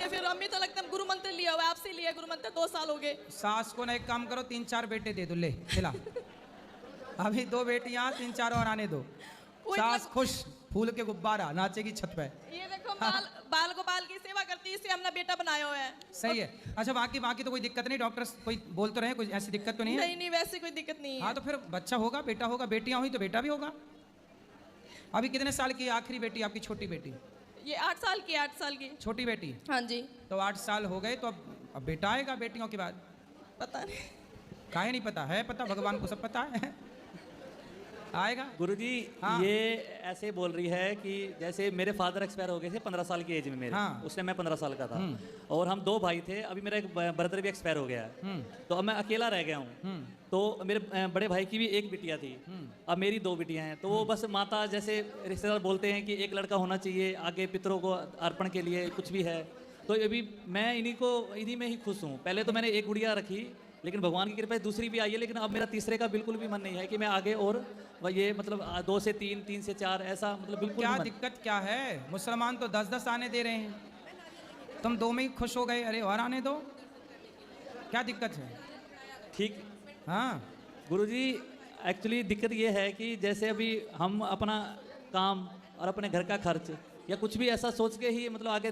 के फिर अम्मी तो लगता है गुरु मंत्र लिया हुआ, आपसे लिया गुरु मंत्र, 2 साल हो गए। सास को ना एक काम करो, 3-4 बेटे दे दो, ले खिला। अभी 2 बेटियां, 3-4 और आने दो। सास खुश, फूल के गुब्बारा नाचेगी छत पे। ये देखो बाल गोपाल की सेवा करती है, इसे हमने बेटा बनाया हुआ है। सही है। अच्छा बाकी तो कोई दिक्कत नहीं, डॉक्टर कोई बोल तो रहे, कोई ऐसी दिक्कत तो नहीं है? नहीं वैसे कोई दिक्कत नहीं है। हाँ तो फिर बच्चा होगा, बेटा होगा, बेटियां हुई तो बेटा भी होगा। अभी कितने साल की आखिरी बेटी आपकी, छोटी बेटी? ये 8 साल की, 8 साल की छोटी बेटी। हाँ जी। तो 8 साल हो गए, तो अब बेटा आएगा बेटियों के बाद? पता नहीं, काहे नहीं पता है? पता, भगवान को सब पता है। आएगा गुरुजी। हाँ। ये ऐसे बोल रही है कि जैसे मेरे फादर एक्सपायर हो गए थे 15 साल की एज में मेरे। हाँ। उसने मैं 15 साल का था और हम 2 भाई थे। अभी मेरा एक ब्रदर भी एक्सपायर हो गया है, तो अब मैं अकेला रह गया हूँ। तो मेरे बड़े भाई की भी एक बिटिया थी, अब मेरी 2 बिटियां हैं। तो वो बस माता जैसे रिश्तेदार बोलते हैं कि एक लड़का होना चाहिए आगे पितरों को अर्पण के लिए, कुछ भी है। तो अभी मैं इन्हीं में ही खुश हूँ। पहले तो मैंने एक गुड़िया रखी, लेकिन भगवान की कृपा से दूसरी भी आई है, लेकिन अब मेरा तीसरे का बिल्कुल भी मन नहीं है कि मैं आगे और ये मतलब 2 से 3, 3 से 4 ऐसा मतलब बिल्कुल क्या दिक्कत क्या है? मुसलमान तो 10-10 आने दे रहे हैं, तुम 2 में ही खुश हो गए। अरे और आने दो, क्या दिक्कत है? ठीक। हाँ गुरुजी, एक्चुअली दिक्कत ये है कि जैसे अभी हम अपना काम और अपने घर का खर्च या कुछ भी ऐसा सोच के ही मतलब आगे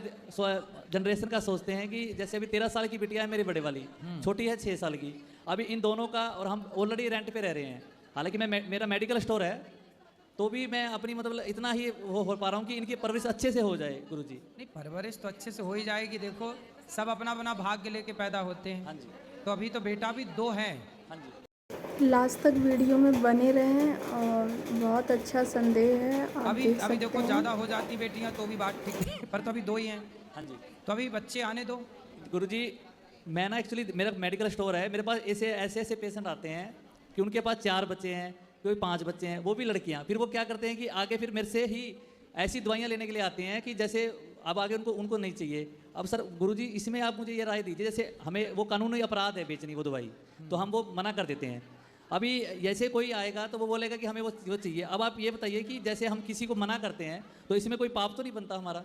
जनरेशन का सोचते हैं कि जैसे अभी 13 साल की बिटिया है मेरी बड़े वाली, छोटी है 6 साल की। अभी इन दोनों का, और हम ऑलरेडी रेंट पे रह रहे हैं। हालांकि मेरा मेडिकल स्टोर है, तो भी मैं अपनी मतलब इतना ही हो पा रहा हूँ कि इनकी परवरिश अच्छे से हो जाए गुरुजी। नहीं, परवरिश तो अच्छे से हो ही जाएगी। देखो सब अपना अपना भाग्य लेके पैदा होते हैं। हाँ जी। तो अभी तो बेटा भी 2 हैं। हाँ जी। लास्ट तक वीडियो में बने रहें और बहुत अच्छा संदेह है। आप अभी देख अभी सकते देखो हैं। ज़्यादा हो जाती बेटियां तो भी बात ठीक है, पर तो अभी 2 ही हैं। हाँ जी। तो अभी बच्चे आने दो। गुरुजी, मैं ना एक्चुअली मेरा मेडिकल स्टोर है, मेरे पास ऐसे पेशेंट आते हैं कि उनके पास 4 बच्चे हैं, कोई 5 बच्चे हैं, वो भी लड़कियां। फिर वो क्या करते हैं कि आगे फिर मेरे से ही ऐसी दवाइयाँ लेने के लिए आते हैं कि जैसे अब आगे उनको नहीं चाहिए। अब सर गुरुजी, इसमें आप मुझे ये राय दीजिए, जैसे हमें वो कानूनी अपराध है बेचनी वो दवाई, तो हम वो मना कर देते हैं। अभी जैसे कोई आएगा तो वो बोलेगा कि हमें वो चाहिए। अब आप ये बताइए कि जैसे हम किसी को मना करते हैं तो इसमें कोई पाप तो नहीं बनता हमारा?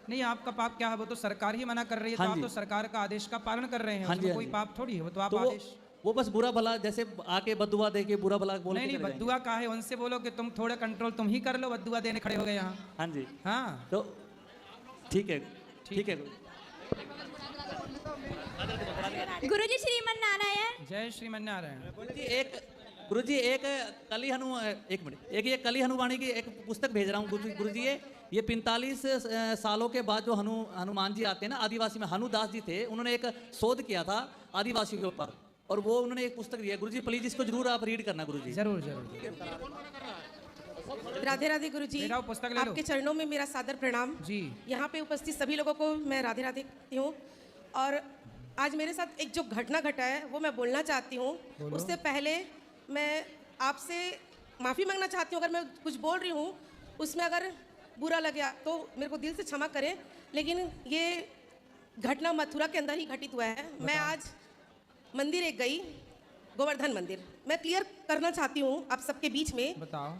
नहीं, आपका पाप क्या है? वो तो सरकार ही मना कर रही है। हाँ तो आप जी। तो सरकार का आदेश का पालन कर रहे हैं। हाँ जी, उसमें हाँ कोई जी। पाप थोड़ी है, वो तो आप तो आदेश। वो बस बुरा भला जैसे आके बद्दुआ दे के बुरा भला बोल के नहीं, चले जाएंगे। बद्दुआ का है, उनसे बोलो कि तुम थोड़ा कंट्रोल तुम ही कर लो, बद्दुआ देने खड़े हो गए यहाँ। हाँ जी। हाँ तो ठीक है, ठीक है। गुरुजी श्रीमन नारायण। जय श्रीमन्नारायण। गुरुजी एक कली हनु एक मिनट, एक ये कली हनुमानी की एक पुस्तक भेज रहा हूँ गुरुजी। ये 45 सालों के बाद जो हनुमान जी आते हैं ना, आदिवासी में हनुदास जी थे, उन्होंने एक शोध किया था आदिवासियों के ऊपर, और वो उन्होंने एक पुस्तक दिया। गुरुजी प्लीज इसको जरूर आप रीड करना गुरुजी। जरूर जरूर। राधे राधे गुरुजी, बेटा, वो पुस्तक ले लो। आपके चरणों में मेरा सादर प्रणाम जी। यहाँ पे उपस्थित सभी लोगों को मैं राधे राधे कहती हूँ। और आज मेरे साथ एक जो घटना घटा है वो मैं बोलना चाहती हूँ। उससे पहले मैं आपसे माफ़ी मांगना चाहती हूँ, अगर मैं कुछ बोल रही हूँ उसमें अगर बुरा लगे तो मेरे को दिल से क्षमा करें। लेकिन ये घटना मथुरा के अंदर ही घटित हुआ है। मैं आज मंदिर एक गई, गोवर्धन मंदिर। मैं क्लियर करना चाहती हूँ आप सबके बीच में। बताओ।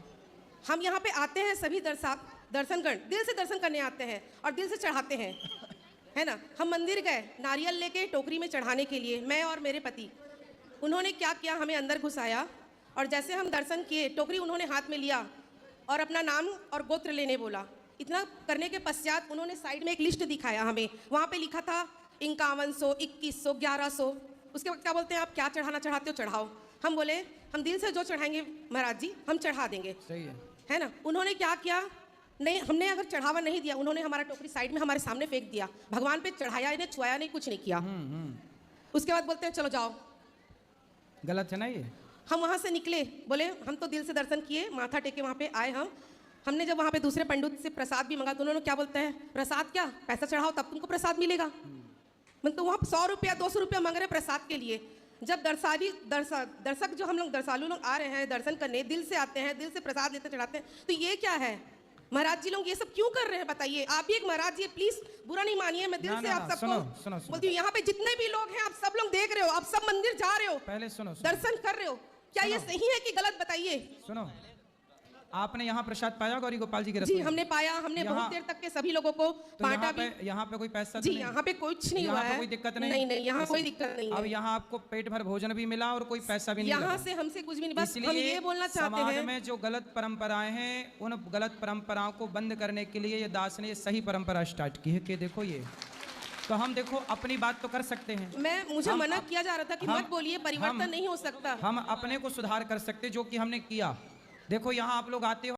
हम यहाँ पे आते हैं सभी दर्शनगण, दिल से दर्शन करने आते हैं और दिल से चढ़ाते हैं, है ना। हम मंदिर गए नारियल लेके टोकरी में चढ़ाने के लिए, मैं और मेरे पति। उन्होंने क्या किया, हमें अंदर घुसाया और जैसे हम दर्शन किए, टोकरी उन्होंने हाथ में लिया और अपना नाम और गोत्र लेने बोला। इतना करने के पश्चात उन्होंने साइड में एक लिस्ट दिखाया हमें, वहाँ पे लिखा था 5100, 2100, 1100। उसके बाद क्या बोलते हैं, आप क्या चढ़ाना चाहते हो चढ़ाओ। हम बोले हम दिल से जो चढ़ाएंगे महाराज जी हम चढ़ा देंगे, सही है ना। उन्होंने क्या किया, नहीं, हमने अगर चढ़ावा नहीं दिया, उन्होंने हमारा टोकरी साइड में हमारे सामने फेंक दिया। भगवान पे चढ़ाया इन्हें, छुआया नहीं, कुछ नहीं किया। उसके बाद बोलते हैं चलो जाओ। गलत है ना ये? हम वहाँ से निकले, बोले हम तो दिल से दर्शन किए, माथा टेके वहाँ पे आए। हमने जब वहाँ पे दूसरे पंडित से प्रसाद भी मंगा तो उन्होंने क्या बोलते हैं, प्रसाद क्या, पैसा चढ़ाओ तब तुमको प्रसाद मिलेगा। मैं तो वहाँ 100 रुपया 200 रुपया मांग रहे हैं प्रसाद के लिए। जब दर्शक जो हम लोग दर्शालु लोग आ रहे हैं दर्शन करने, दिल से आते हैं, दिल से प्रसाद लेते चढ़ाते हैं, तो ये क्या है महाराज जी लोग ये सब क्यों कर रहे हैं बताइए। आप भी एक महाराज जी, प्लीज बुरा नहीं मानिए, मैं दिल से आप सबको बोलती हूँ। यहाँ पे जितने भी लोग हैं आप सब लोग देख रहे हो, आप सब मंदिर जा रहे हो, पहले सुनो, दर्शन कर रहे हो, क्या ये सही है कि गलत बताइए। सुनो, आपने यहाँ प्रसाद पाया गौरी गोपाल जी के जी रसोई में? हमने पाया, हमने यहाँ- बहुत देर तक के सभी लोगों को तो बांटा भी। यहाँ पे कोई पैसा तो जी नहीं? यहाँ पे कुछ नहीं यहाँ हुआ पे है, कोई दिक्कत नहीं? नहीं नहीं, यहाँ कोई दिक्कत नहीं अब है। यहाँ आपको पेट भर भोजन भी मिला और कोई पैसा भी नहीं यहाँ लगा। से हमसे कुछ भी नहीं, बस हम इसलिए ये बोलना चाहते समाज हैं। में जो गलत परंपराएं हैं उन गलत परंपराओं को बंद करने के लिए ये दास ने ये सही परंपरा स्टार्ट की है कि देखो ये, तो हम देखो अपनी बात तो कर सकते हैं। मुझे हम मना अप- किया जा रहा था कि हम- मत बोलिए, परिवर्तन हम- नहीं हो सकता। हम अपने को सुधार कर सकते जो कि हमने किया। देखो यहाँ आप लोग आते हो